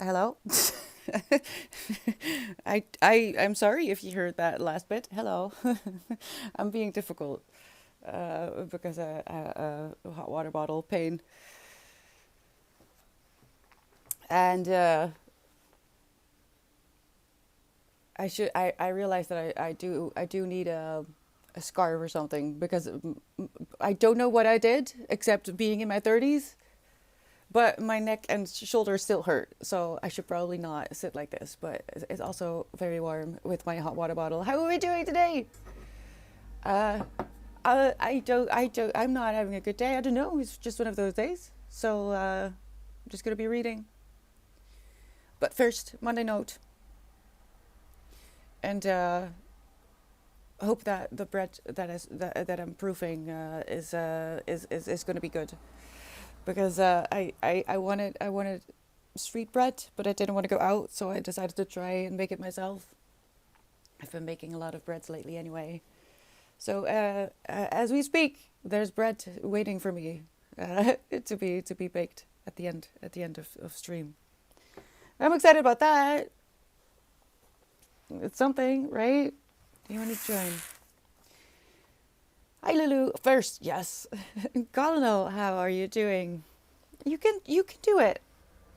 Hello. I'm sorry if you heard that last bit. Hello. I'm being difficult because hot water bottle pain, and I realized that I do need a scarf or something because I don't know what I did except being in my 30s. But my neck and shoulders still hurt, so I should probably not sit like this. But it's also very warm with my hot water bottle. How are we doing today? Uh, I'm not having a good day. I don't know. It's just one of those days. So I'm just gonna be reading. But first, Monday note, and hope that the bread that I'm proofing is gonna be good because I wanted street bread, but I didn't want to go out, so I decided to try and make it myself. I've been making a lot of breads lately anyway. So as we speak, there's bread waiting for me to be baked at the end of stream. I'm excited about that. It's something, right? Do you want to join? Hi Lulu. First, yes. Colonel, how are you doing? You can do it.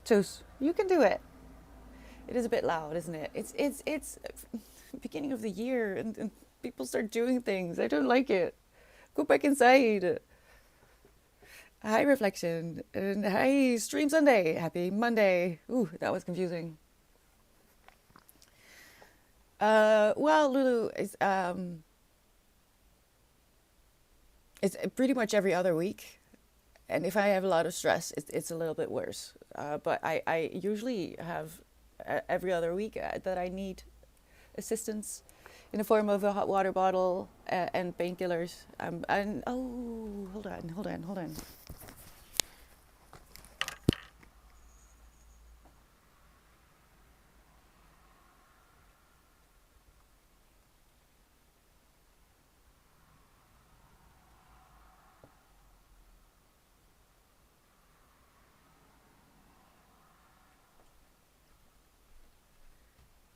Toos, you can do it. It is a bit loud, isn't it? It's beginning of the year and people start doing things. I don't like it. Go back inside. Hi Reflection and hi Stream Sunday. Happy Monday. Ooh, that was confusing. Well, Lulu is it's pretty much every other week, and if I have a lot of stress, it's a little bit worse. But I usually have every other week that I need assistance in the form of a hot water bottle and painkillers. And oh, hold on.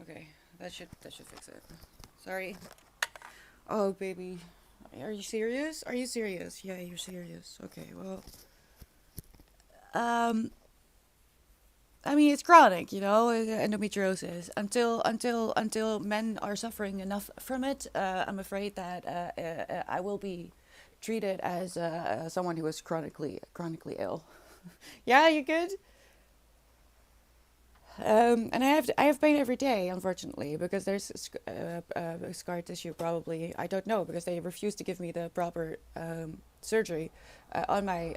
Okay, that should fix it. Sorry. Oh, baby. Are you serious? Are you serious? Yeah, you're serious. Okay, well, um, I mean, it's chronic, endometriosis. Until men are suffering enough from it, I'm afraid that I will be treated as someone who is chronically ill. Yeah, you good? And I have pain every day, unfortunately, because there's scar tissue probably. I don't know because they refuse to give me the proper surgery on my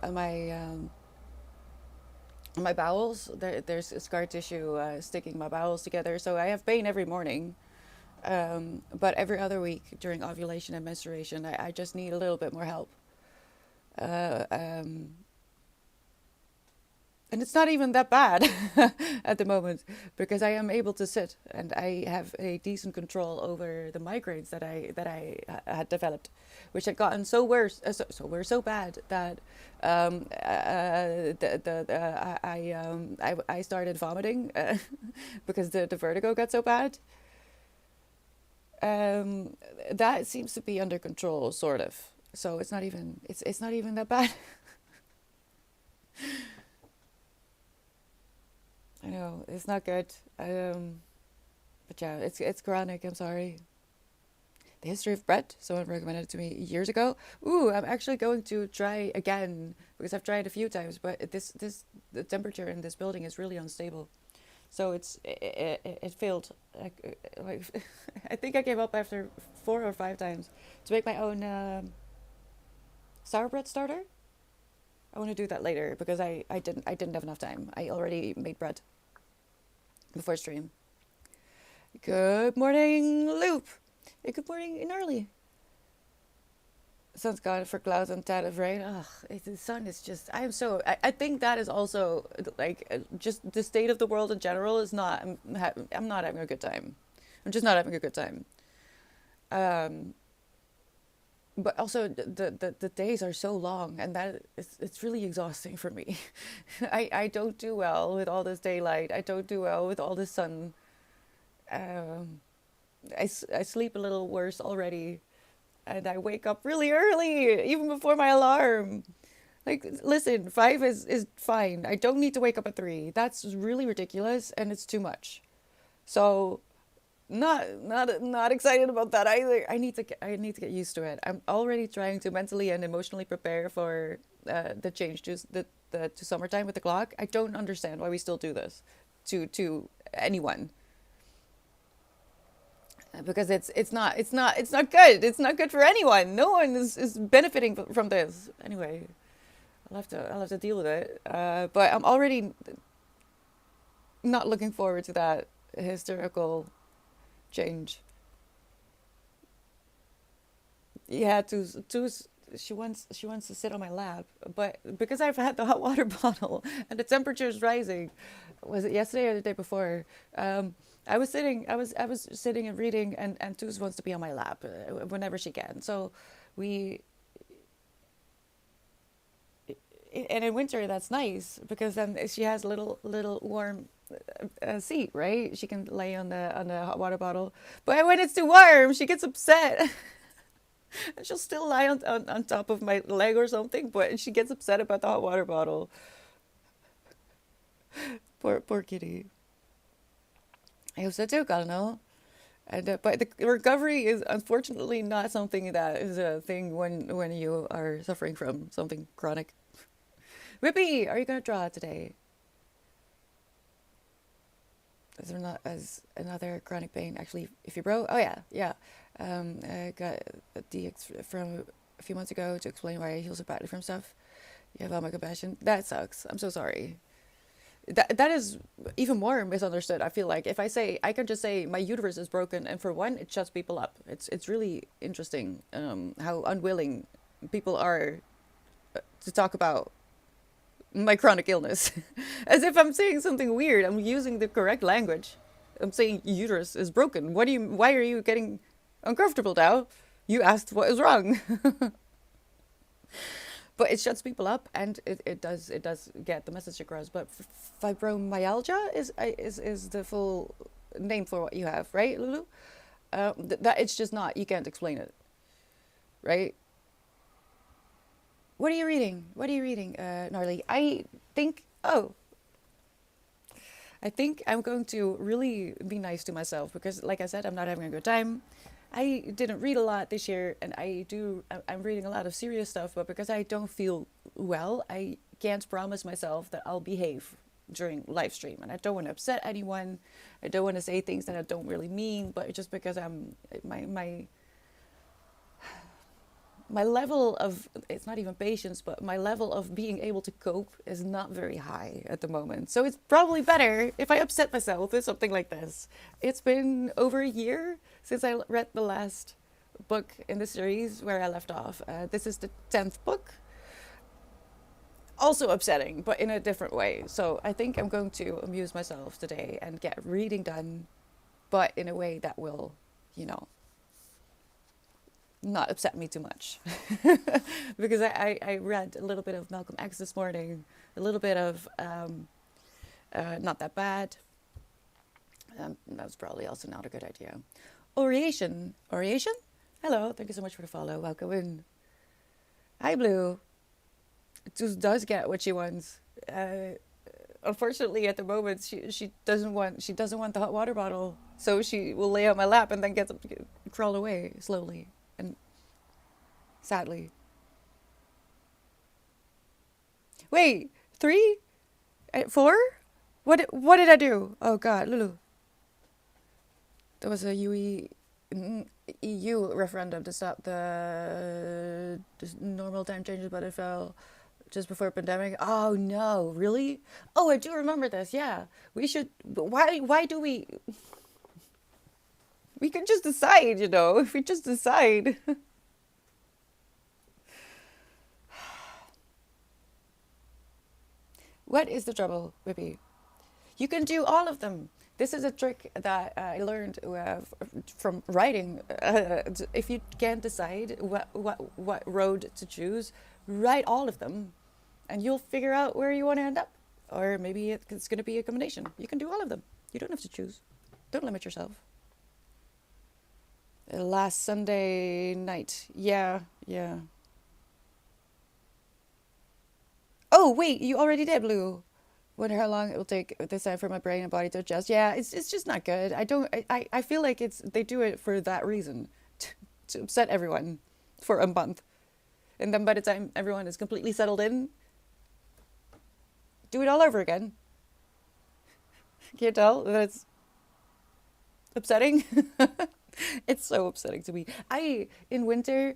bowels. There's scar tissue sticking my bowels together, so I have pain every morning. But every other week during ovulation and menstruation, I just need a little bit more help. Uh, um, and it's not even that bad at the moment because I am able to sit and I have a decent control over the migraines that I had developed, which had gotten so bad that I started vomiting because the vertigo got so bad. Um, that seems to be under control, sort of. So it's not even that bad. I know it's not good. But yeah, it's chronic. I'm sorry. The history of bread. Someone recommended it to me years ago. Ooh, I'm actually going to try again because I've tried a few times, but the temperature in this building is really unstable. So it failed. Like I think I gave up after 4 or 5 times to make my own sour bread starter. I want to do that later because I didn't have enough time. I already made bread before stream. Good morning, Loop. Hey, good morning, Gnarly. Sun's gone for clouds and tad of rain. Ugh, the sun is just. I think that is also like just the state of the world in general is not. I'm not having a good time. I'm just not having a good time. Um, but also the days are so long, and that it's really exhausting for me. I don't do well with all this daylight. I don't do well with all the sun. Um, I sleep a little worse already, and I wake up really early, even before my alarm. Like, listen, five is fine. I don't need to wake up at three. That's really ridiculous, and it's too much. So not excited about that either. I need to get used to it. I'm already trying to mentally and emotionally prepare for the change to summertime with the clock. I don't understand why we still do this to anyone, because it's not good. It's not good for anyone. No one is benefiting from this anyway. I'll have to deal with it. But I'm already not looking forward to that hysterical change. Yeah, she wants to sit on my lap, but because I've had the hot water bottle and the temperature is rising, was it yesterday or the day before? I was sitting and reading, and Tuz wants to be on my lap whenever she can. So we and in winter that's nice because then she has a little warm seat, right? She can lay on the hot water bottle. But when it's too warm, she gets upset. And she'll still lie on top of my leg or something, but she gets upset about the hot water bottle. Poor kitty. I hope so too, Colonel. And but the recovery is unfortunately not something that is a thing when you are suffering from something chronic. Whippy, are you gonna draw today? Is there not as another chronic pain actually if you bro? Oh yeah, yeah. I got a DX from a few months ago to explain why I heal so badly from stuff. You have all my compassion. That sucks. I'm so sorry. That is even more misunderstood. I feel like if I can just say my uterus is broken, and for one, it shuts people up. It's really interesting how unwilling people are to talk about my chronic illness, as if I'm saying something weird. I'm using the correct language. I'm saying uterus is broken. What do you? Why are you getting uncomfortable now? You asked what is wrong. But it shuts people up, and it does get the message across. But fibromyalgia is the full name for what you have, right, Lulu? That it's just not. You can't explain it, right? What are you reading? What are you reading, Gnarly? Think. Oh, I think I'm going to really be nice to myself because, like I said, I'm not having a good time. I didn't read a lot this year, and I'm reading a lot of serious stuff, but because I don't feel well, I can't promise myself that I'll behave during live stream, and I don't want to upset anyone. I don't want to say things that I don't really mean, but just because my level of, it's not even patience, but my level of being able to cope is not very high at the moment. So it's probably better if I upset myself with something like this. It's been over a year since I read the last book in the series where I left off. This is the 10th book. Also upsetting, but in a different way. So I think I'm going to amuse myself today and get reading done, but in a way that will, you know, not upset me too much. Because I read a little bit of Malcolm X this morning, a little bit of Not That Bad. That was probably also not a good idea. Oration. Oration? Hello, thank you so much for the follow. Welcome in. Hi, Blue. It just does get what she wants. Unfortunately, at the moment, she doesn't want the hot water bottle, so she will lay on my lap and then crawl away slowly and sadly. Wait, three, four? What did I do? Oh God, Lulu. There was a EU referendum to stop the normal time changes, but it fell just before pandemic. Oh no, really? Oh, I do remember this. Yeah, we should. Why do we? We can just decide, if we just decide. What is the trouble, Whippy? You can do all of them. this is a trick that I learned from writing. If you can't decide what road to choose, write all of them, and you'll figure out where you want to end up. Or maybe it's going to be a combination. You can do all of them. You don't have to choose. Don't limit yourself. Last Sunday night. Yeah, yeah. Oh, wait, you already did, Blue. Wonder how long it will take this time for my brain and body to adjust. Yeah, it's just not good. I feel like they do it for that reason. To upset everyone for a month. And then by the time everyone is completely settled in, do it all over again. Can't you tell that it's upsetting? It's so upsetting to me. In winter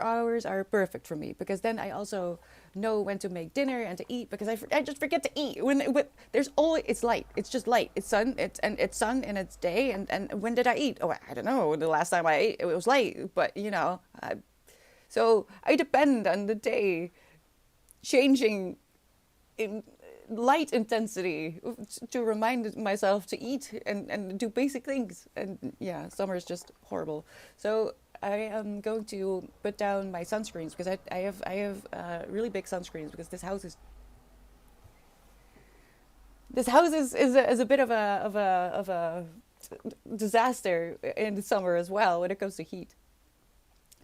hours are perfect for me because then I also know when to make dinner and to eat because I just forget to eat when there's always it's light. It's just light. It's sun. It's sun and it's day. And when did I eat? Oh, I don't know. The last time I ate, it was late. But so I depend on the day changing in light intensity to remind myself to eat and do basic things. And yeah, summer is just horrible. So I am going to put down my sunscreens because I have really big sunscreens because this house is a bit of a disaster in the summer as well when it comes to heat.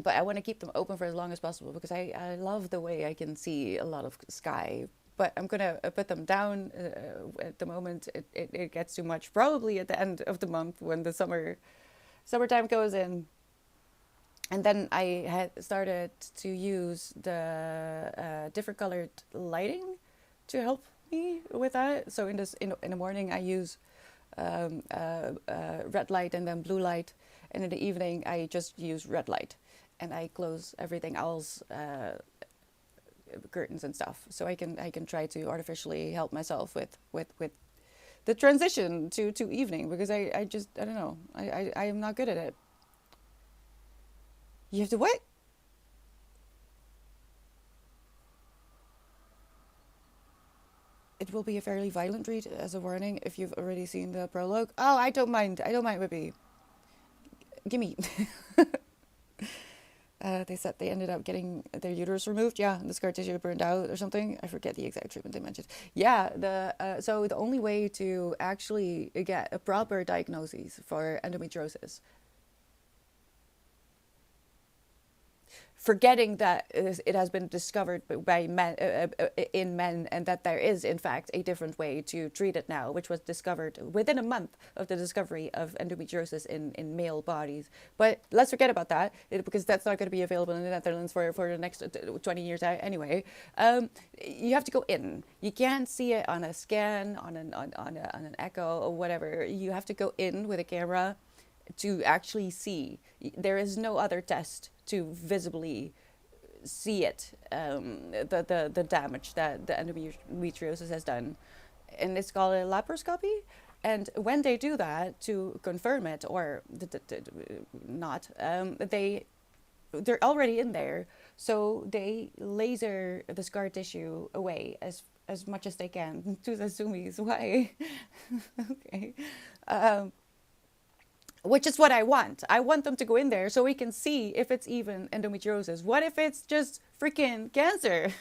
But I want to keep them open for as long as possible because I love the way I can see a lot of sky. But I'm gonna put them down at the moment. It gets too much. Probably at the end of the month when the summertime goes in, and then I had started to use the different colored lighting to help me with that. So in the morning I use red light and then blue light, and in the evening I just use red light, and I close everything else. Curtains and stuff, so I can try to artificially help myself with the transition to evening because I just I don't know I am not good at it. You have to what? It will be a fairly violent read as a warning if you've already seen the prologue. Oh, I don't mind, Whippy. Gimme. They said they ended up getting their uterus removed. Yeah, the scar tissue burned out or something. I forget the exact treatment they mentioned. Yeah, so the only way to actually get a proper diagnosis for endometriosis, forgetting that it has been discovered by men in men, and that there is in fact a different way to treat it now, which was discovered within a month of the discovery of endometriosis in male bodies. But let's forget about that because that's not going to be available in the Netherlands for the next 20 years anyway. You have to go in. You can't see it on a scan, on an echo or whatever. You have to go in with a camera to actually see. There is no other test to visibly see it, the damage that the endometriosis has done. And it's called a laparoscopy. And when they do that to confirm it or not, they're already in there. So they laser the scar tissue away as much as they can. To the zoomies, why? Okay. Which is what I want. I want them to go in there so we can see if it's even endometriosis. What if it's just freaking cancer?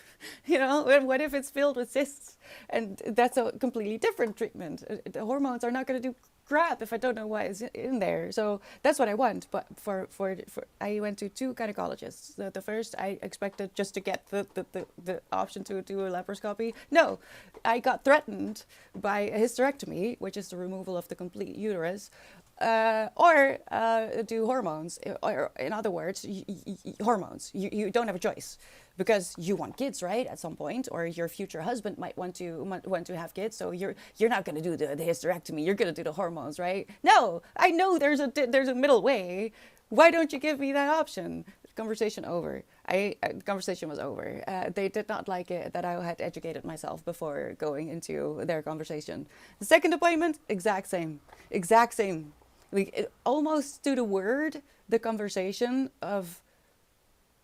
And what if it's filled with cysts? And that's a completely different treatment. The hormones are not going to do crap if I don't know why it's in there. So that's what I want. But for I went to two gynecologists. The first I expected just to get the option to do a laparoscopy. No, I got threatened by a hysterectomy, which is the removal of the complete uterus. Or do hormones, or in other words, hormones. You don't have a choice because you want kids, right? At some point, or your future husband might want to have kids. So you're not going to do the hysterectomy. You're going to do the hormones, right? No, I know there's a middle way. Why don't you give me that option? Conversation over. Conversation was over. They did not like it that I had educated myself before going into their conversation. The second appointment, exact same. Like almost to the word, the conversation of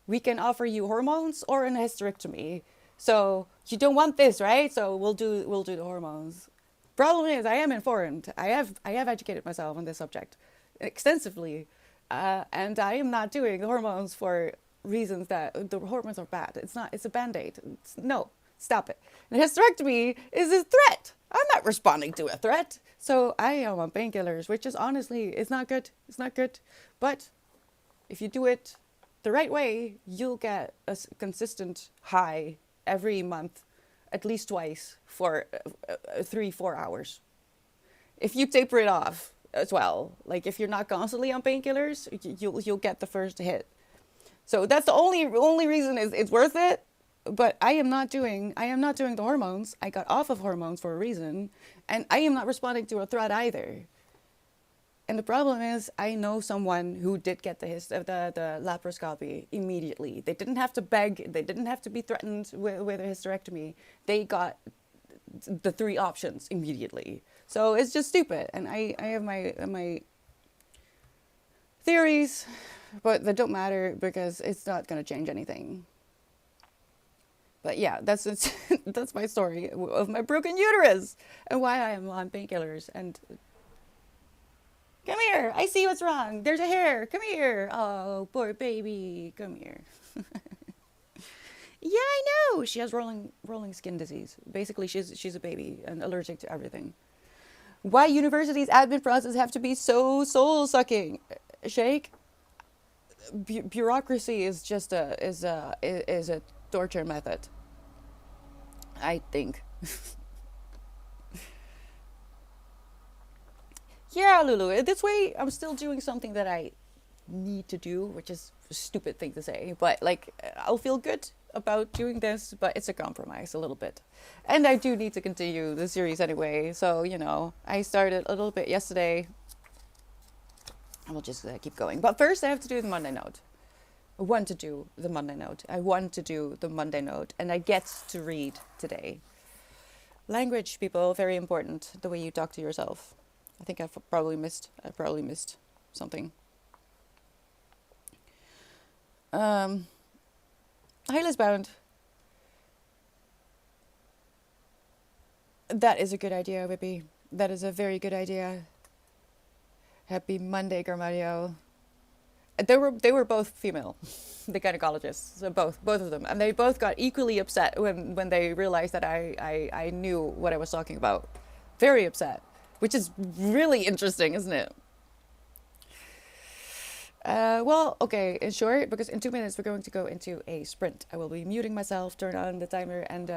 we can offer you hormones or a hysterectomy. So you don't want this, right? So we'll do the hormones. Problem is, I am informed. I have educated myself on this subject extensively, and I am not doing the hormones for reasons that the hormones are bad. It's not. It's a band-aid. No, stop it. And hysterectomy is a threat. I'm not responding to a threat. So I am on painkillers, which is honestly, it's not good. It's not good. But if you do it the right way, you'll get a consistent high every month, at least twice for 3-4 hours. If you taper it off as well, like if you're not constantly on painkillers, you'll get the first hit. So that's the only reason is it's worth it. But I am not doing the hormones. I got off of hormones for a reason, and I am not responding to a threat either. And the problem is, I know someone who did get the laparoscopy immediately. They didn't have to beg. They didn't have to be threatened with a hysterectomy. They got the three options immediately. So it's just stupid. And I have my theories, but they don't matter because it's not going to change anything. But yeah, that's that's my story of my broken uterus and why I am on painkillers. And come here, I see what's wrong. There's a hair. Come here. Oh, poor baby. Come here. Yeah, I know. She has rolling skin disease. Basically, she's a baby and allergic to everything. Why universities' admin process have to be so soul sucking? Shake. Bureaucracy is just a torture method, I think. Yeah, Lulu. This way, I'm still doing something that I need to do, which is a stupid thing to say, but like I'll feel good about doing this, but it's a compromise a little bit. And I do need to continue the series anyway, so I started a little bit yesterday. I will just keep going. But first, I have to do the Monday note. I want to do the Monday note. And I get to read today. Language, people, very important. The way you talk to yourself. I think I probably missed something. Hylas bound. That is a good idea, Whippy. That is a very good idea. Happy Monday, Garmadio. They were both female, the gynecologists, so both of them, and they both got equally upset when they realized that I knew what I was talking about. Very upset, which is really interesting, isn't it? Well, okay, in short, because in 2 minutes we're going to go into a sprint. I will be muting myself, turn on the timer, and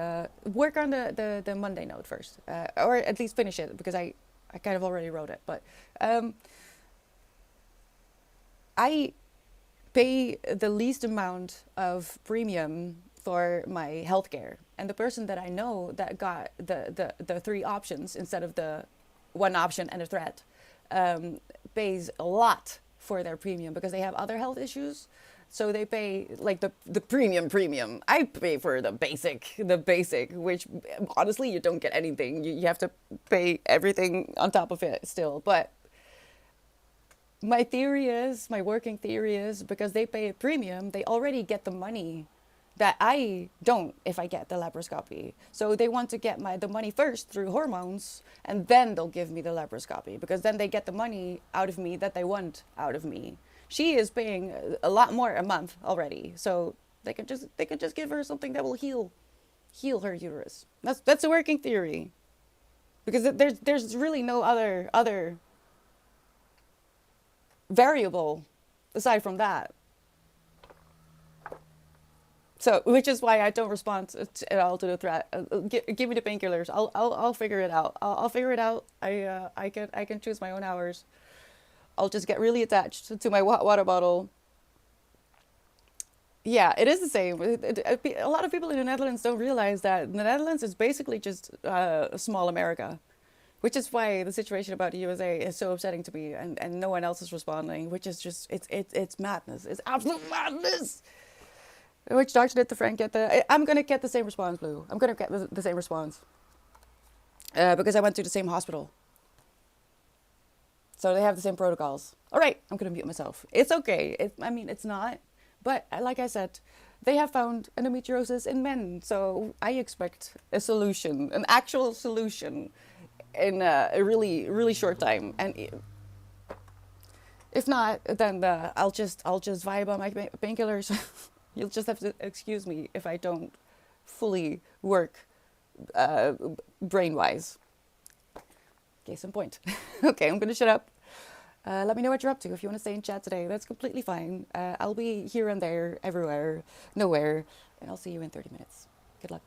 work on the Monday note first, or at least finish it, because I kind of already wrote it, but I pay the least amount of premium for my healthcare. And the person that I know that got the three options instead of the one option and a threat pays a lot for their premium because they have other health issues. So they pay like the premium. I pay for the basic, which honestly, you don't get anything. You have to pay everything on top of it still. But my working theory is because they pay a premium, they already get the money that I don't if I get the laparoscopy. So they want to get the money first through hormones, and then they'll give me the laparoscopy because then they get the money out of me that they want out of me. She is paying a lot more a month already, so they could just give her something that will heal her uterus. That's a working theory, because there's really no other variable aside from that. So, which is why I don't respond at all to the threat. Give me the painkillers. I'll figure it out. I'll figure it out. I can choose my own hours. I'll just get really attached to my water bottle. Yeah, it is the same. A lot of people in the Netherlands don't realize that the Netherlands is basically just small America, which is why the situation about the USA is so upsetting to me, and no one else is responding, which is just it's madness. It's absolute madness. Which doctor did the Frank get I'm gonna get the same response, Blue. I'm gonna get the same response because I went to the same hospital. So they have the same protocols. All right, I'm going to mute myself. It's okay. It's not. But like I said, they have found endometriosis in men. So I expect a solution, an actual solution. in a really really short time. And if not, then I'll just vibe on my painkillers. You'll just have to excuse me if I don't fully work uh, brain wise. Case in point. Okay, I'm gonna shut up. Let me know what you're up to. If you want to stay in chat today, that's completely fine. I'll be here and there, everywhere, nowhere, and I'll see you in 30 minutes. Good luck.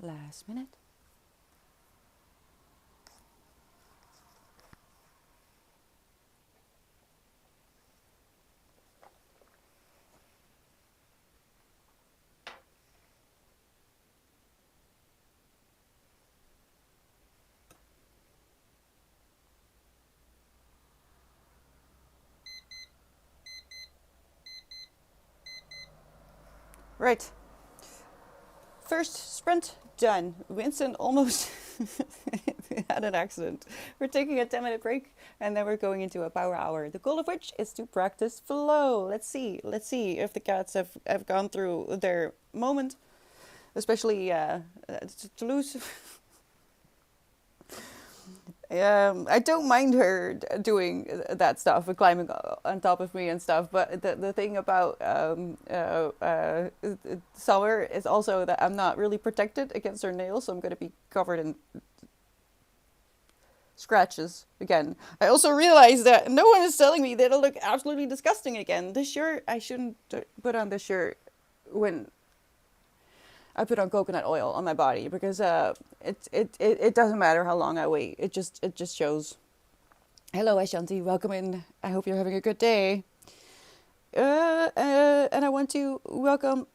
Last minute. Right. First sprint done. Winston almost had an accident. We're taking a 10-minute break and then we're going into a power hour. The goal of which is to practice flow. Let's see. Let's see if the cats have gone through their moment, especially Toulouse. I don't mind her doing that stuff, climbing on top of me and stuff. But the thing about Summer is also that I'm not really protected against her nails, so I'm going to be covered in scratches again. I also realized that no one is telling me that it'll look absolutely disgusting again. This shirt, I shouldn't put on this shirt when I put on coconut oil on my body because it doesn't matter how long I wait. It just shows. Hello, Ashanti. Welcome in. I hope you're having a good day. And I want to welcome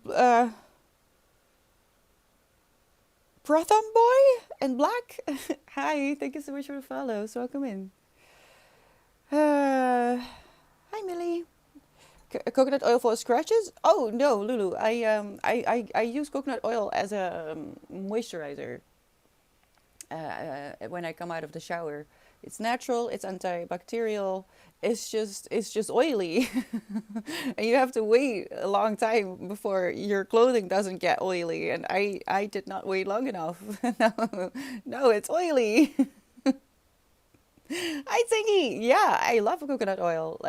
Pratham Boy and Black. Hi, thank you so much for the follows. Welcome in. Hi, Millie. Coconut oil for scratches? Oh no, Lulu. I use coconut oil as a moisturizer when I come out of the shower. It's natural. It's antibacterial. It's just oily, and you have to wait a long time before your clothing doesn't get oily. And I did not wait long enough. No, no, it's oily. Hi, Tiggy. Yeah, I love coconut oil.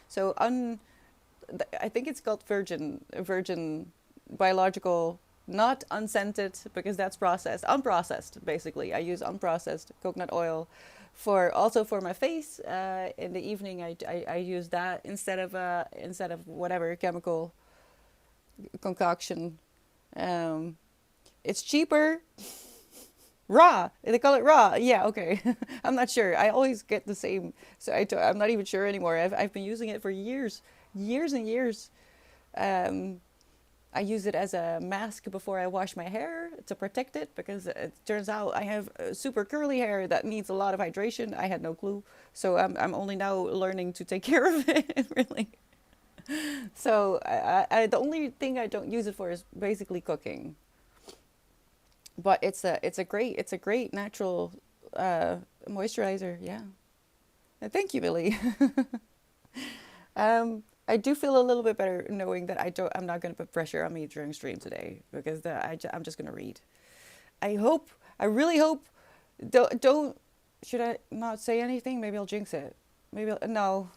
So I think it's called virgin biological, not unscented because that's processed, unprocessed basically. I use unprocessed coconut oil for my face. In the evening, I use that instead of whatever chemical concoction. It's cheaper. Raw. They call it raw. Yeah, okay. I'm not sure. I always get the same. So I'm not even sure anymore. I've been using it for years, years and years. Um, I use it as a mask before I wash my hair to protect it because it turns out I have super curly hair that needs a lot of hydration. I had no clue. So I'm only now learning to take care of it, really. So the only thing I don't use it for is basically cooking. But it's a great natural moisturizer. Yeah. Thank you, Billy. I do feel a little bit better knowing that I'm not going to put pressure on me during stream today because I'm just going to read. I really hope. Don't. Should I not say anything? Maybe I'll jinx it. No.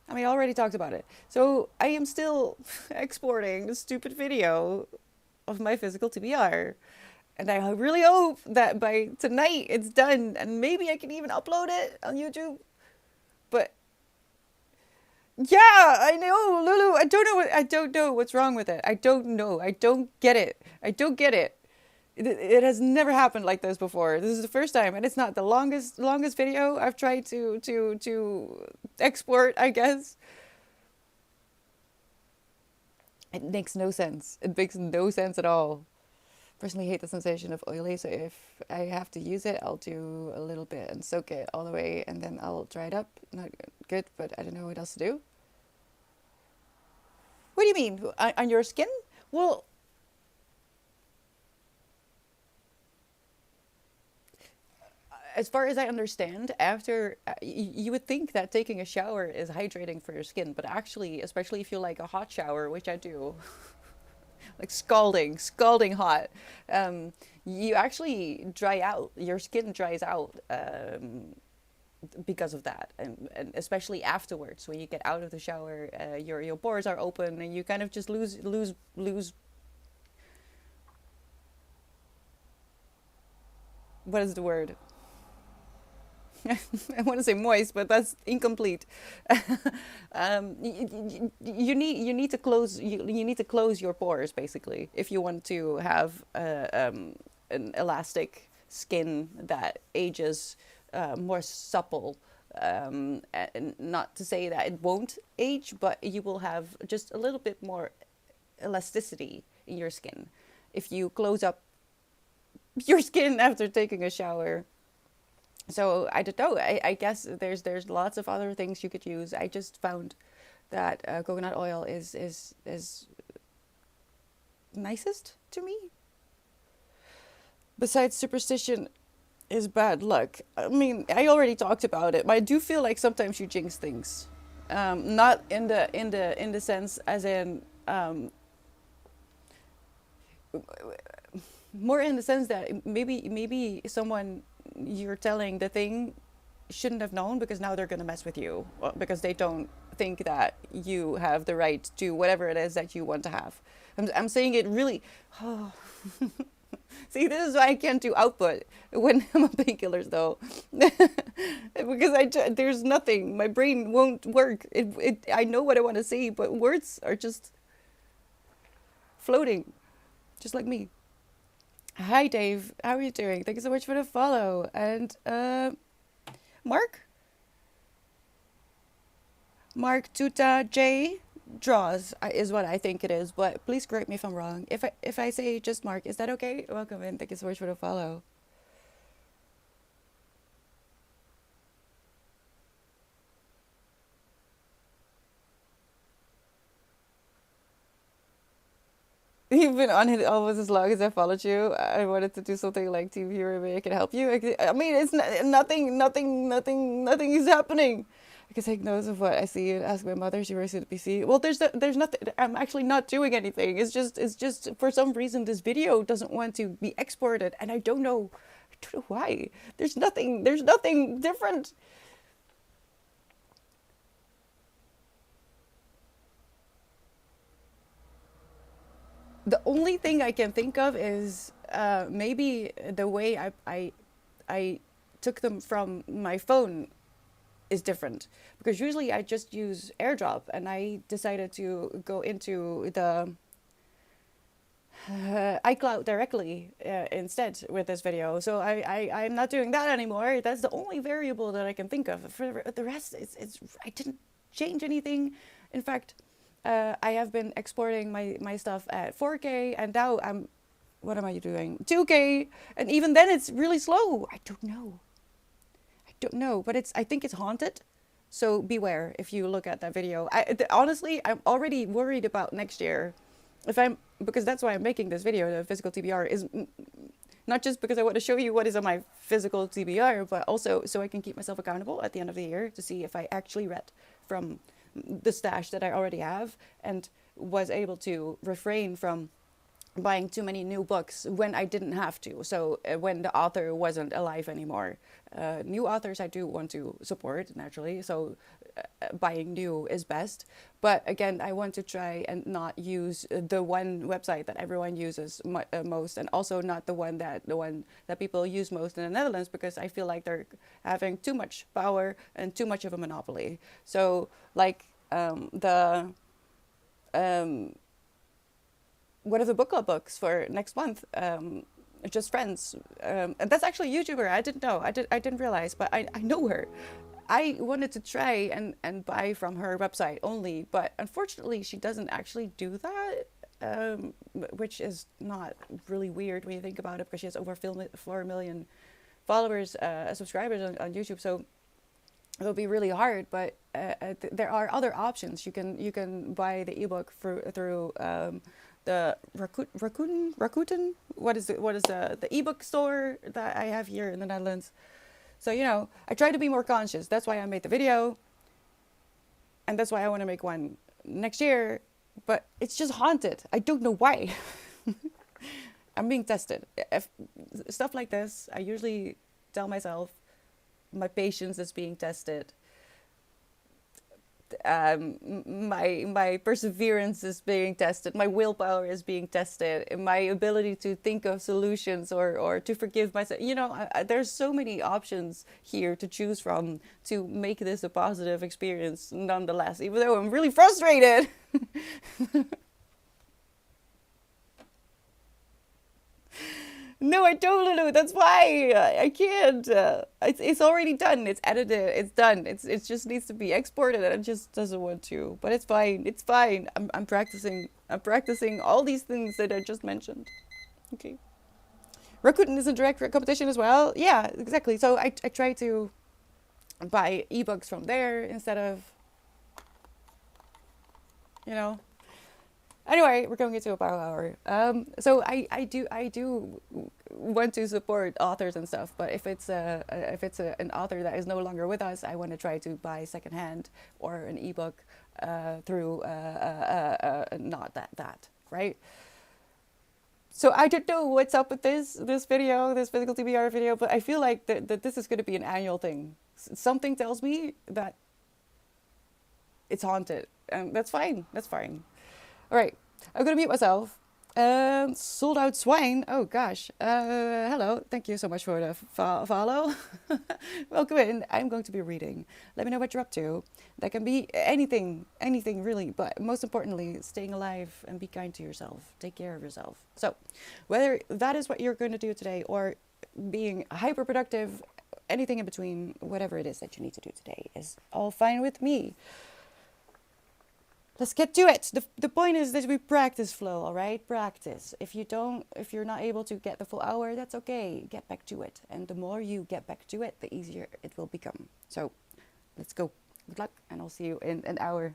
I mean, I already talked about it. So I am still exporting the stupid video of my physical TBR. And I really hope that by tonight it's done and maybe I can even upload it on YouTube. But yeah, I know, Lulu. I don't know what's wrong with it. I don't know. I don't get it. I don't get it. It has never happened like this before. This is the first time, and it's not the longest video I've tried to export, I guess. It makes no sense. It makes no sense at all. Personally hate the sensation of oily, so if I have to use it, I'll do a little bit and soak it all the way, and then I'll dry it up. Not good, but I don't know what else to do. What do you mean? On your skin? Well, as far as I understand, after you would think that taking a shower is hydrating for your skin, but actually, especially if you like a hot shower, which I do, like scalding hot, you actually dry out. Your skin dries out because of that, and especially afterwards when you get out of the shower, your pores are open, and you kind of just lose. What is the word? I want to say moist, but that's incomplete. You need to close you need to close your pores basically if you want to have an elastic skin that ages more supple. And not to say that it won't age, but you will have just a little bit more elasticity in your skin if you close up your skin after taking a shower. So I don't know. I guess there's lots of other things you could use. I just found that coconut oil is nicest to me. Besides, superstition is bad luck. I mean, I already talked about it, but I do feel like sometimes you jinx things. Not in the sense as in more in the sense that maybe someone you're telling the thing shouldn't have known because now they're going to mess with you because they don't think that you have the right to whatever it is that you want to have. I'm saying it really. Oh. See, this is why I can't do output when I'm on painkillers, though, because there's nothing. My brain won't work. I know what I want to say, but words are just floating, just like me. Hi, Dave. How are you doing? Thank you so much for the follow. And Mark, Mark Tuta J draws is what I think it is, but please correct me if I'm wrong. If I say just Mark, is that okay? Welcome in. Thank you so much for the follow. You've been on it almost as long as I followed you. I wanted to do something like TV where maybe I can help you. I mean, it's nothing is happening. I can take notes of what I see and ask my mother. She works at the PC. Well, there's nothing. I'm actually not doing anything. It's just for some reason this video doesn't want to be exported, and I don't know why. There's nothing different. The only thing I can think of is maybe the way I took them from my phone is different because usually I just use AirDrop and I decided to go into the iCloud directly instead with this video. So I'm not doing that anymore. That's the only variable that I can think of. For the rest, it's I didn't change anything. In fact, I have been exporting my stuff at 4K and now what am I doing? 2K, and even then it's really slow. I don't know. Don't know, but I think it's haunted. So beware if you look at that video. Honestly, I'm already worried about next year. If I'm because that's why I'm making this video. The physical TBR is not just because I want to show you what is on my physical TBR, but also so I can keep myself accountable at the end of the year to see if I actually read from the stash that I already have and was able to refrain from buying too many new books when I didn't have to. So when the author wasn't alive anymore. New authors I do want to support naturally. So buying new is best. But again, I want to try and not use the one website that everyone uses most, and also not the one that people use most in the Netherlands, because I feel like they're having too much power and too much of a monopoly. So like the one of the book club books for next month, just friends, and that's actually a YouTuber. I didn't know. I didn't realize, but I know her. I wanted to try and buy from her website only, but unfortunately she doesn't actually do that, which is not really weird when you think about it, because she has over 4 million followers, subscribers on YouTube. So it will be really hard, but there are other options. You can buy the ebook through the Rakuten. What is the ebook store that I have here in the Netherlands? So I try to be more conscious. That's why I made the video, and that's why I want to make one next year. But it's just haunted. I don't know why. I'm being tested. If stuff like this, I usually tell myself my patience is being tested. my perseverance is being tested, my willpower is being tested, and my ability to think of solutions or to forgive myself. There's so many options here to choose from to make this a positive experience nonetheless, even though I'm really frustrated. No, I don't know. That's why I can't. It's already done. It's edited. It's done. It just needs to be exported, and it just doesn't want to. But it's fine. It's fine. I'm practicing. I'm practicing all these things that I just mentioned. Okay. Rakuten is in direct competition as well. Yeah, exactly. So I try to buy ebooks from there instead of you know Anyway, we're going into a power hour. So I do want to support authors and stuff, but if it's an author that is no longer with us, I want to try to buy secondhand or an ebook through not that right. So I don't know what's up with this video, this physical TBR video, but I feel like that this is going to be an annual thing. Something tells me that it's haunted, and that's fine. That's fine. All right, I'm gonna mute myself. Sold out swine. Oh gosh. Hello. Thank you so much for the follow. Welcome in. I'm going to be reading. Let me know what you're up to. That can be anything really. But most importantly, staying alive and be kind to yourself. Take care of yourself. So, whether that is what you're going to do today or being hyper productive, anything in between, whatever it is that you need to do today is all fine with me. Let's get to it. The point is that we practice flow, all right? Practice. If you're not able to get the full hour, that's okay. Get back to it. And the more you get back to it, the easier it will become. So let's go. Good luck, and I'll see you in an hour.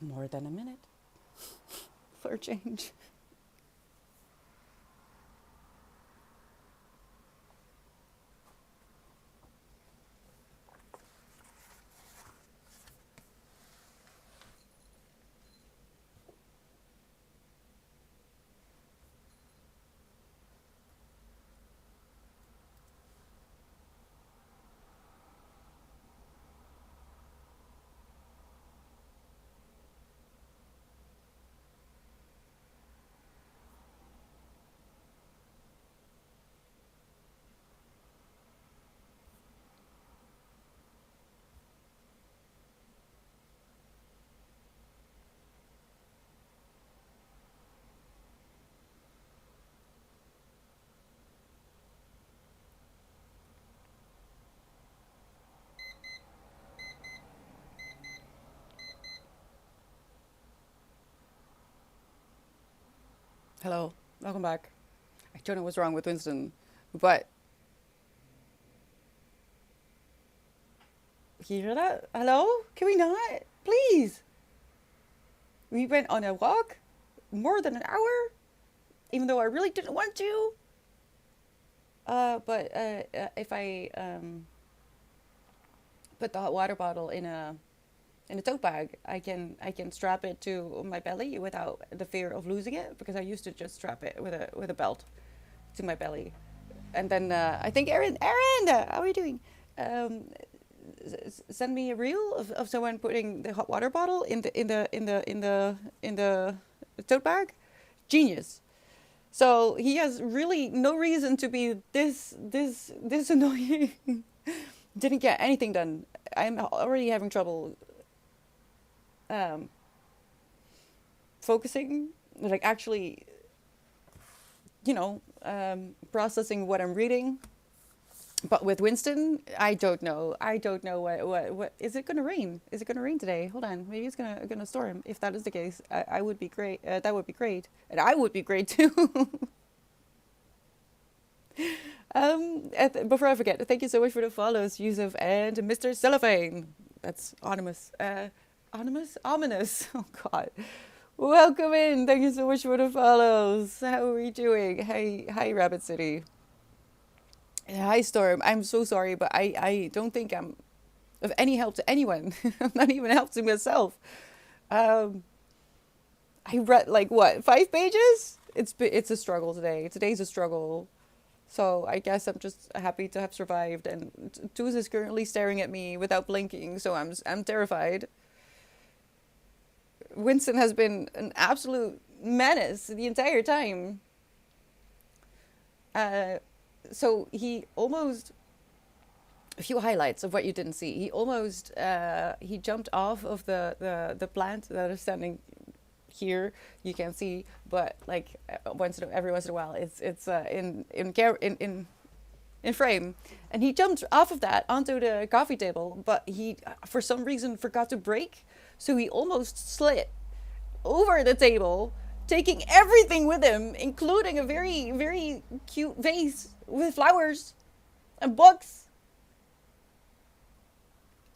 More than a minute for a change. Hello, welcome back. I don't know what's wrong with Winston, but you hear that? Hello? Can we not? Please. We went on a walk more than an hour, even though I really didn't want to. But if I put the hot water bottle in a tote bag, I can strap it to my belly without the fear of losing it, because I used to just strap it with a belt to my belly. And then I think Aaron, how are you doing? Um, Send me a reel of someone putting the hot water bottle in the tote bag. Genius. So he has really no reason to be this annoying. Didn't get anything done. I'm already having trouble um, focusing, like actually, processing what I'm reading. But with Winston, I don't know. I don't know what is it going to rain? Is it going to rain today? Hold on, maybe it's gonna storm. If that is the case, I would be great. That would be great, and I would be great too. Before I forget, thank you so much for the follows, Yusuf and Mr. Cellophane. That's anonymous. Anonymous? Ominous. Oh, God. Welcome in. Thank you so much for the follows. How are we doing? Hi, Rabbit City. Hi, Storm. I'm so sorry, but I don't think I'm of any help to anyone. I'm not even help to myself. Um, I read like what, 5 pages? It's a struggle today. Today's a struggle. So I guess I'm just happy to have survived. And Tuz is currently staring at me without blinking, so I'm terrified. Winston has been an absolute menace the entire time. Uh, so he almost, a few highlights of what you didn't see. He almost he jumped off of the plant that is standing here. You can see, but like every once in a while, it's in frame, and he jumped off of that onto the coffee table. But he, for some reason, forgot to brake, so he almost slid over the table, taking everything with him, including a very, very cute vase with flowers and books.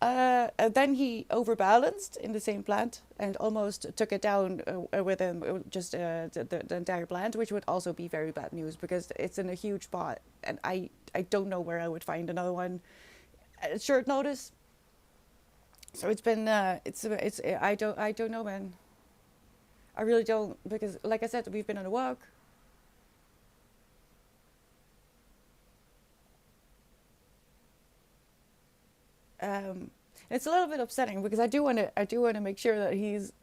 And then he overbalanced in the same plant and almost took it down with him, just the entire plant, which would also be very bad news because it's in a huge pot, and I don't know where I would find another one at short notice. So it's been it's I don't know, man. I really don't, because like I said, we've been on a walk. Um, it's a little bit upsetting because I do want to make sure that he's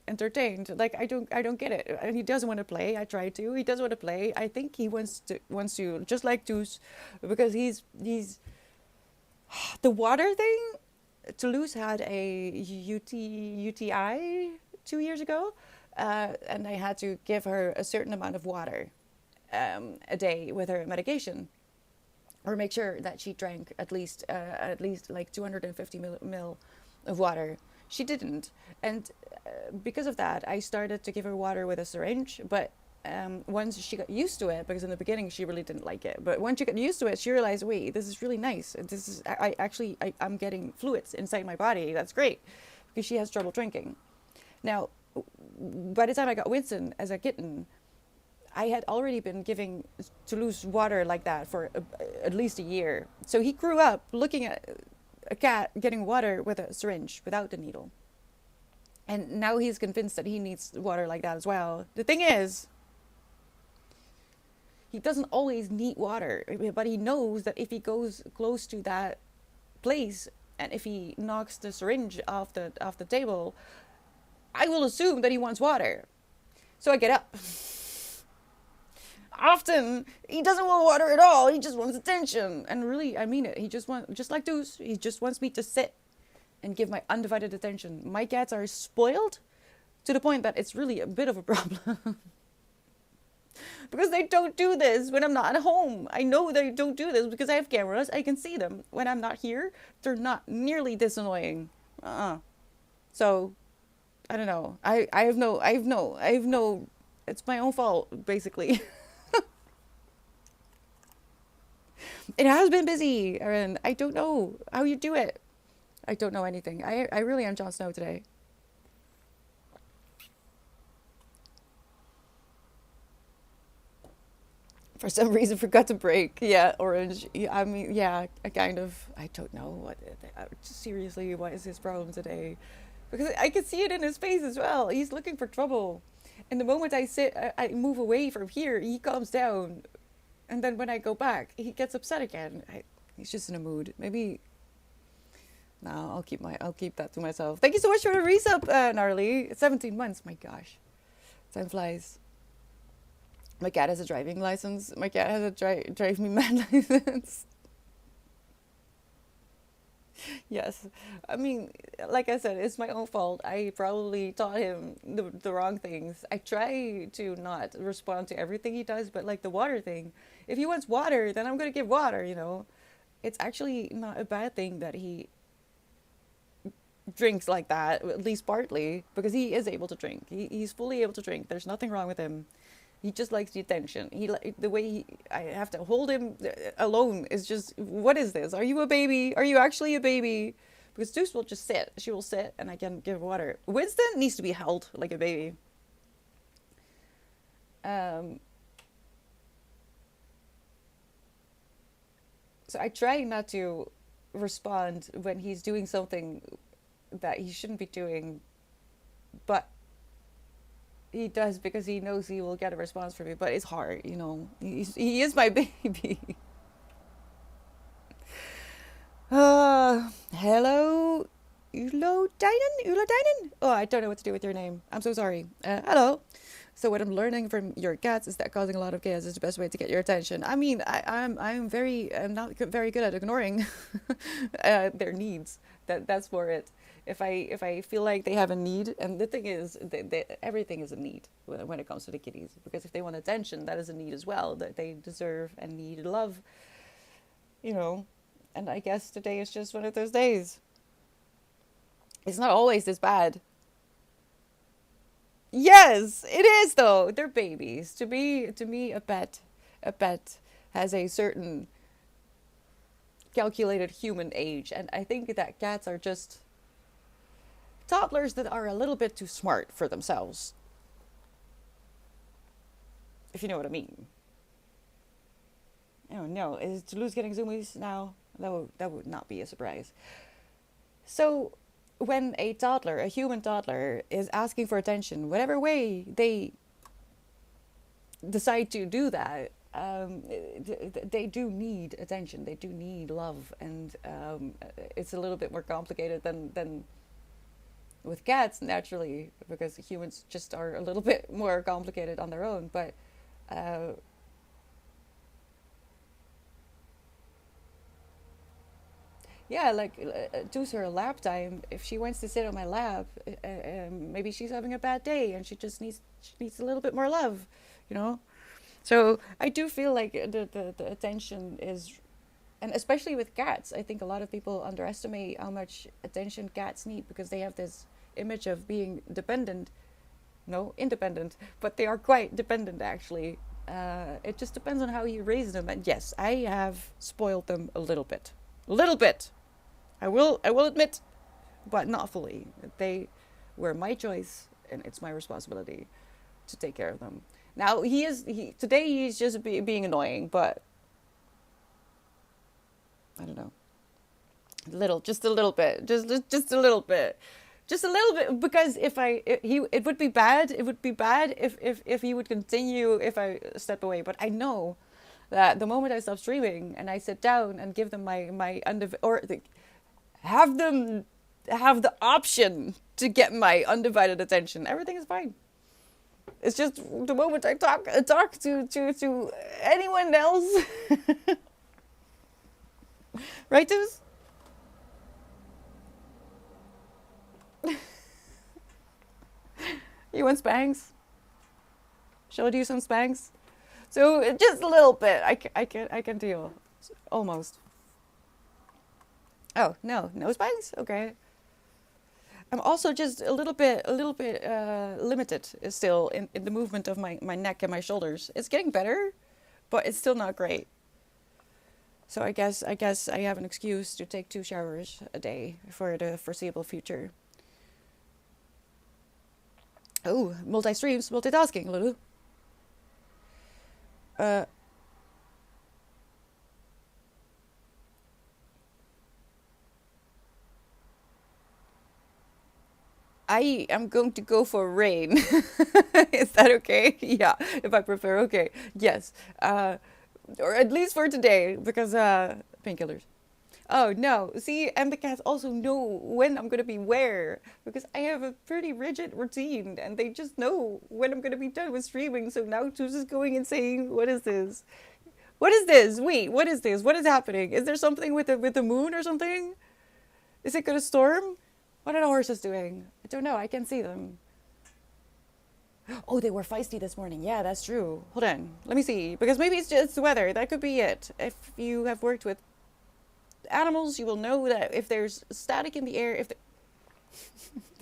entertained. Like I don't get it. And he doesn't want to play. I try to. He doesn't want to play. I think he wants to just like Toulouse, because he's the water thing. Toulouse had a UTI 2 years ago, and I had to give her a certain amount of water a day with her medication, or make sure that she drank at least like 250 mil of water. She didn't, and because of that, I started to give her water with a syringe. But once she got used to it, because in the beginning she really didn't like it, but once she got used to it, she realized, wait, this is really nice. This is I'm getting fluids inside my body. That's great, because she has trouble drinking. Now, by the time I got Winston as a kitten, I had already been giving Toulouse water like that for at least a year. So he grew up looking at a cat getting water with a syringe without the needle. And now he's convinced that he needs water like that as well. The thing is, he doesn't always need water, but he knows that if he goes close to that place and if he knocks the syringe off the table, I will assume that he wants water. So I get up. Often he doesn't want water at all. He just wants attention, and really, I mean it. Just like Deuce. He just wants me to sit and give my undivided attention. My cats are spoiled to the point that it's really a bit of a problem. Because they don't do this when I'm not at home. I know they don't do this because I have cameras. I can see them. When I'm not here, they're not nearly this annoying. So, I don't know. I have no, it's my own fault, basically. It has been busy, Erin. I don't know how you do it. I don't know anything. I really am Jon Snow today. For some reason, forgot to break. Yeah, orange. Yeah, I mean, yeah, I kind of. I don't know what. Seriously, what is his problem today? Because I can see it in his face as well. He's looking for trouble. And the moment I move away from here, he calms down. And then when I go back, he gets upset again. He's just in a mood. Maybe. No, I'll keep that to myself. Thank you so much for the resub, Gnarly. 17 months. My gosh, time flies. My cat has a driving license. My cat has a drive me mad license. Yes. I mean, like I said, it's my own fault. I probably taught him the wrong things. I try to not respond to everything he does, but like the water thing. If he wants water, then I'm going to give water. It's actually not a bad thing that he drinks like that, at least partly, because he is able to drink. He's fully able to drink. There's nothing wrong with him. He just likes the attention. The way I have to hold him alone is just, what is this? Are you a baby? Are you actually a baby? Because Deuce will just sit. She will sit and I can give water. Winston needs to be held like a baby. So I try not to respond when he's doing something that he shouldn't be doing, but he does because he knows he will get a response from me. But it's hard. He is my baby. Hello, Ulo Dinen? Oh, I don't know what to do with your name. I'm so sorry. Hello. So what I'm learning from your cats is that causing a lot of chaos is the best way to get your attention. I mean, I'm not very good at ignoring their needs. That's for it. If I feel like they have a need, and the thing is, everything is a need when it comes to the kitties, because if they want attention, that is a need as well, that they deserve and need love, And I guess today is just one of those days. It's not always this bad. Yes, it is though. They're babies. To me, a pet has a certain calculated human age, and I think that cats are just toddlers that are a little bit too smart for themselves. If you know what I mean. Oh no, is Toulouse getting zoomies now? That would not be a surprise. So, when a human toddler, is asking for attention, whatever way they decide to do that, they do need attention. They do need love, and it's a little bit more complicated than with cats, naturally, because humans just are a little bit more complicated on their own. But yeah, like choose her lap time. If she wants to sit on my lap, maybe she's having a bad day and she needs a little bit more love, you know. So I do feel like the attention is, and especially with cats, I think a lot of people underestimate how much attention cats need because they have this image of being dependent, no, independent, but they are quite dependent actually. It just depends on how you raise them, and yes, I have spoiled them a little bit. Little bit. I will admit, but not fully. They were my choice, and it's my responsibility to take care of them. Now today he's just being annoying, but I don't know, just a little bit, just a little bit, just a little bit, because it would be bad. It would be bad if he would continue if I step away. But I know that the moment I stop streaming and I sit down and give them have them have the option to get my undivided attention, everything is fine. It's just the moment I talk to anyone else, right, Deuce? You want Spanx? Shall I do some Spanx? So just a little bit. I can deal. Almost. Oh no, no Spanx. Okay. I'm also just a little bit limited still in the movement of my neck and my shoulders. It's getting better, but it's still not great. So I guess I have an excuse to take 2 showers a day for the foreseeable future. Oh, multi-streams, multitasking, Lulu. Uh, I am going to go for rain. Is that okay? Yeah, if I prefer, okay. Yes. Or at least for today, because painkillers. Oh no, see, and the cats also know when I'm gonna be where, because I have a pretty rigid routine, and they just know when I'm gonna be done with streaming. So now Too's is going and saying, "What is this? What is this? Wait, what is this? What is happening? Is there something with the moon or something? Is it gonna storm? What are the horses doing? I don't know. I can see them. Oh, they were feisty this morning. Yeah, that's true. Hold on, let me see, because maybe it's just the weather. That could be it. If you have worked with animals, you will know that if there's static in the air, if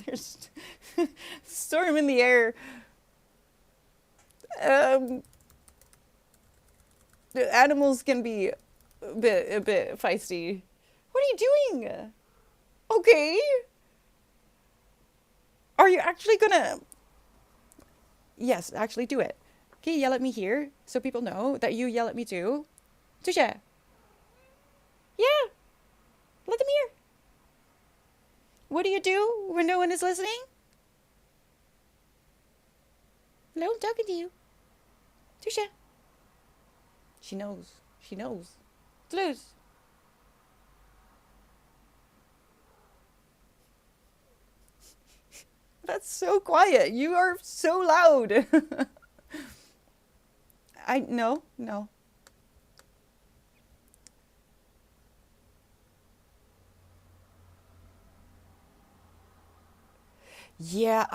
there's storm in the air, um, the animals can be a bit feisty. What are you doing? Okay, are you actually gonna? Yes, actually do it. Can you yell at me here so people know that you yell at me too? Tusha. Yeah, let them hear. What do you do when no one is listening? Hello, I'm talking to you. Tusha. She knows. She knows. Toulouse. That's so quiet. You are so loud. I no, no. Yeah,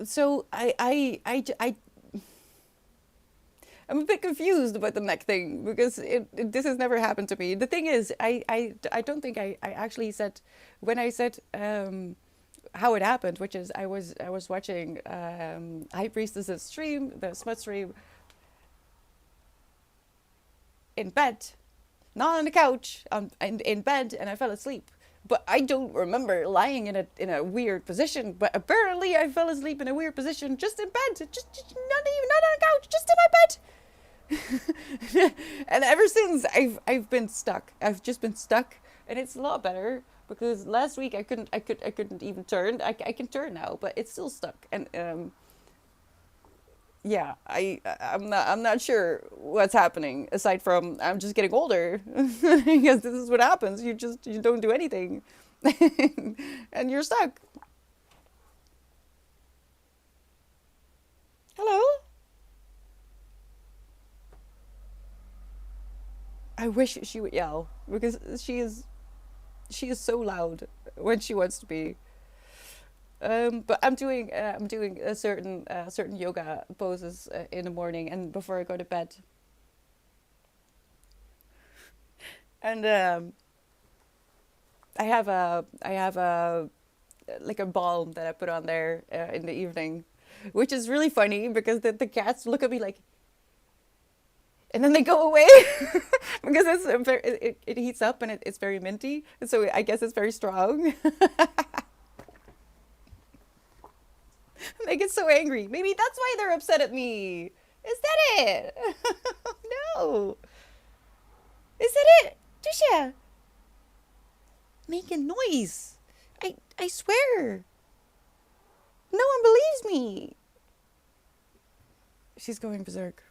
so I'm a bit confused about the neck thing because this has never happened to me. The thing is, I don't think I actually said when I said how it happened, which is I was watching High Priestess's stream, the smut stream, in bed, not on the couch, in bed, and I fell asleep. But I don't remember lying in a weird position. But apparently, I fell asleep in a weird position just in bed, just not on a couch, just in my bed. And ever since, I've been stuck. I've just been stuck, and it's a lot better because last week I couldn't even turn. I can turn now, but it's still stuck. And yeah, I'm not sure what's happening aside from I'm just getting older. Because this is what happens. You don't do anything, and you're stuck. Hello. I wish she would yell because she is so loud when she wants to be. But I'm doing a certain yoga poses in the morning and before I go to bed. And I have a like a balm that I put on there in the evening, which is really funny because the cats look at me like, and then they go away because it heats up and it's very minty, and so I guess it's very strong. Make it so angry. Maybe that's why they're upset at me. Is that it? No. Is that it? Trisha, make a noise. I swear. No one believes me. She's going berserk.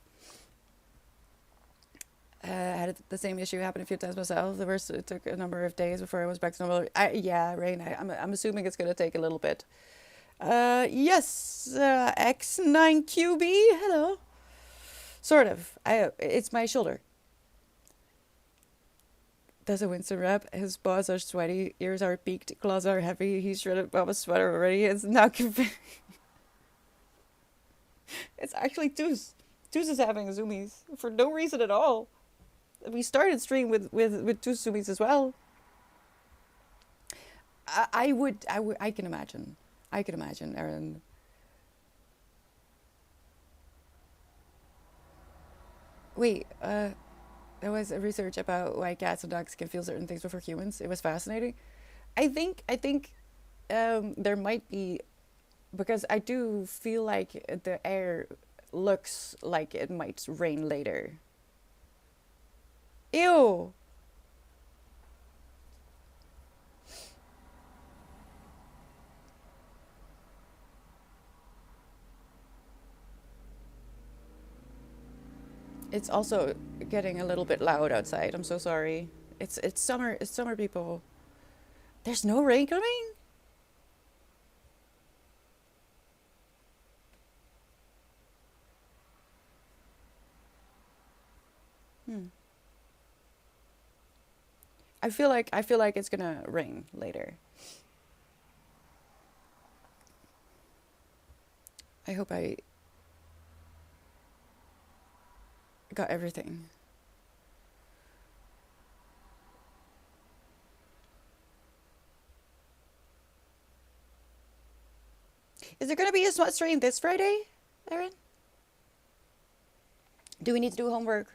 I had the same issue happen a few times myself. The first, it took a number of days before I was back to normal. Yeah, Rain, I'm assuming it's going to take a little bit. Yes, X9QB, hello. Sort of. It's my shoulder. Does a Winston rep. His paws are sweaty, ears are peaked, claws are heavy. He's shredded Baba's sweater already. It's not It's actually Toos. Toos is having zoomies for no reason at all. We started stream with two zoomies as well. I can imagine. I can imagine, Erin. Wait, there was a research about why cats and dogs can feel certain things before humans. It was fascinating. I think there might be, because I do feel like the air looks like it might rain later. Ew. It's also getting a little bit loud outside. I'm so sorry. It's summer. It's summer, people. There's no rain coming? Hmm. I feel like it's gonna rain later. I hope I got everything. Is there gonna be a smut stream this Friday, Erin? Do we need to do homework?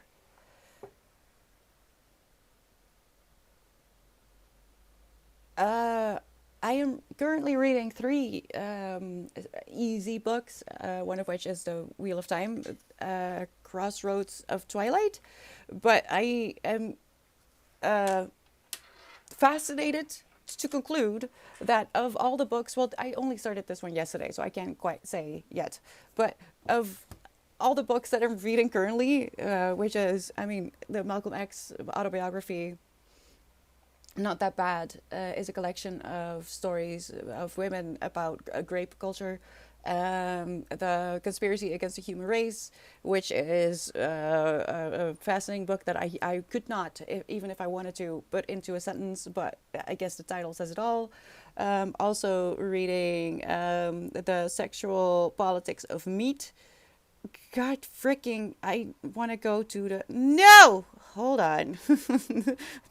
Uh, I am currently reading three easy books, one of which is The Wheel of Time, Crossroads of Twilight. But I am uh, fascinated to conclude that of all the books, well, I only started this one yesterday, so I can't quite say yet. But of all the books that I'm reading currently, which is, I mean, the Malcolm X autobiography, Not That Bad, is a collection of stories of women about grape culture. The Conspiracy Against the Human Race, which is a fascinating book that I could not, even if I wanted to, put into a sentence, but I guess the title says it all. Also reading The Sexual Politics of Meat. God freaking, I want to go to the. No! Hold on.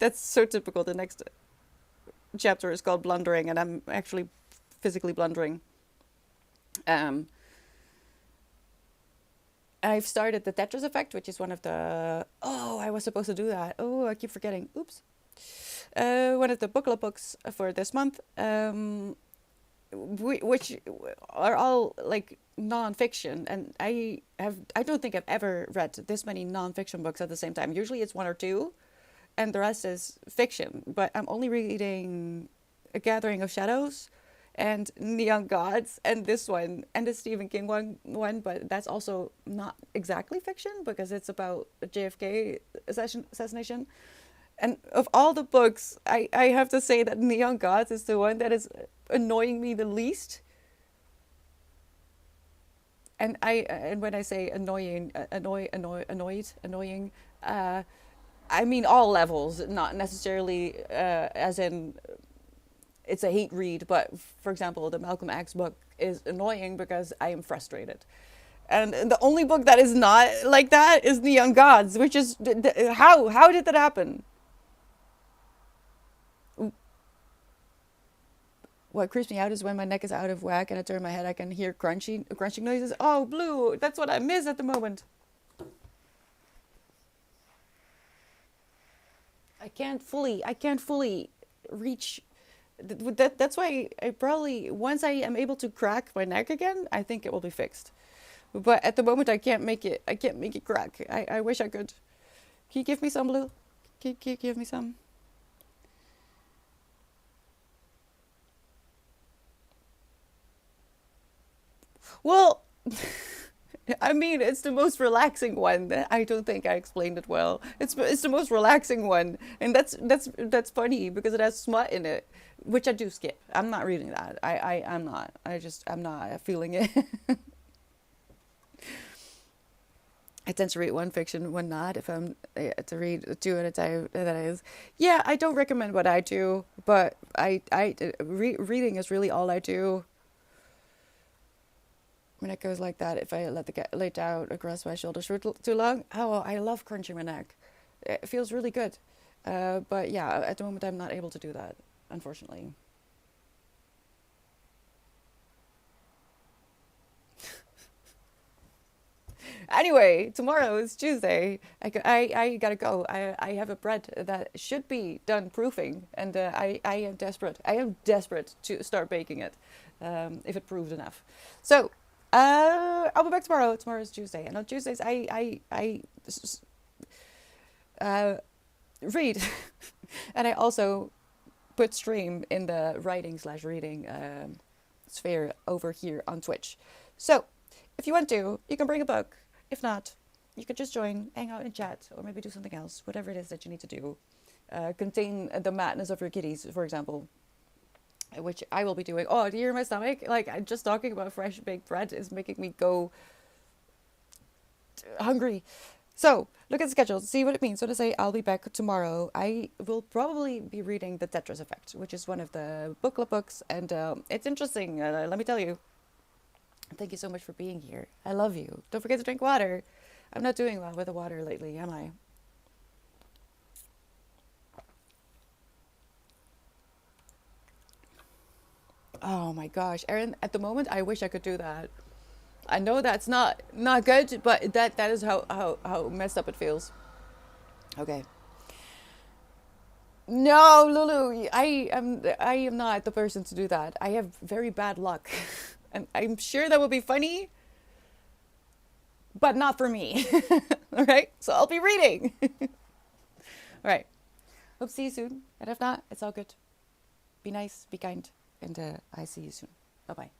That's so typical. The next chapter is called Blundering, and I'm actually physically blundering. Um, I've started The Tetris Effect, which is one of the. Oh, I was supposed to do that. Oh, I keep forgetting. Oops. One of the book club books for this month, which are all like non-fiction, and I don't think I've ever read this many non-fiction books at the same time. Usually it's one or two, and the rest is fiction. But I'm only reading A Gathering of Shadows and Neon Gods, and this one, and the Stephen King one, but that's also not exactly fiction because it's about a JFK assassination. And of all the books, I have to say that Neon Gods is the one that is annoying me the least. And when I say annoying, annoying, I mean all levels, not necessarily as in it's a hate read, but for example, the Malcolm X book is annoying because I am frustrated. And the only book that is not like that is Neon Gods, which is how did that happen? What creeps me out is when my neck is out of whack and I turn my head, I can hear crunching noises. Oh, Blue, that's what I miss at the moment. I can't fully reach That's why I probably, once I am able to crack my neck again, I think it will be fixed. But at the moment, I can't make it. I can't make it crack. I wish I could. Can you give me some, Blue? Can you give me some? Well, I mean, it's the most relaxing one. I don't think I explained it well. It's the most relaxing one, and that's funny because it has smut in it, which I do skip. I'm not reading that. I'm not. I'm not feeling it. I tend to read one fiction, one not. If I'm to read two at a time, that is. Yeah, I don't recommend what I do, but reading is really all I do when it goes like that. If I let the cat lay down across my shoulders for too long, oh, I love crunching my neck. It feels really good. But yeah, at the moment I'm not able to do that, unfortunately. Anyway, tomorrow is Tuesday. I gotta go. I have a bread that should be done proofing, and I am desperate. I am desperate to start baking it, if it proves enough. So, I'll be back tomorrow. Tomorrow is Tuesday, and on Tuesdays uh, read, and I also put stream in the writing slash reading sphere over here on Twitch. So, if you want to, you can bring a book. If not, you could just join, hang out and chat, or maybe do something else, whatever it is that you need to do. Contain the madness of your kitties, for example, which I will be doing. Oh, do you hear my stomach? Like, just talking about fresh baked bread is making me go hungry. So, look at the schedule, see what it means. So to say, I'll be back tomorrow. I will probably be reading The Tetris Effect, which is one of the book club books, and it's interesting, let me tell you. Thank you so much for being here. I love you. Don't forget to drink water. I'm not doing well with the water lately, am I? Oh my gosh, Erin, at the moment I wish I could do that. I know that's not good, but that is how messed up it feels. Okay. No, Lulu, I am not the person to do that. I have very bad luck. And I'm sure that would be funny, but not for me. All right? So I'll be reading. All right. Hope to see you soon. And if not, it's all good. Be nice, be kind, and I see you soon. Bye bye.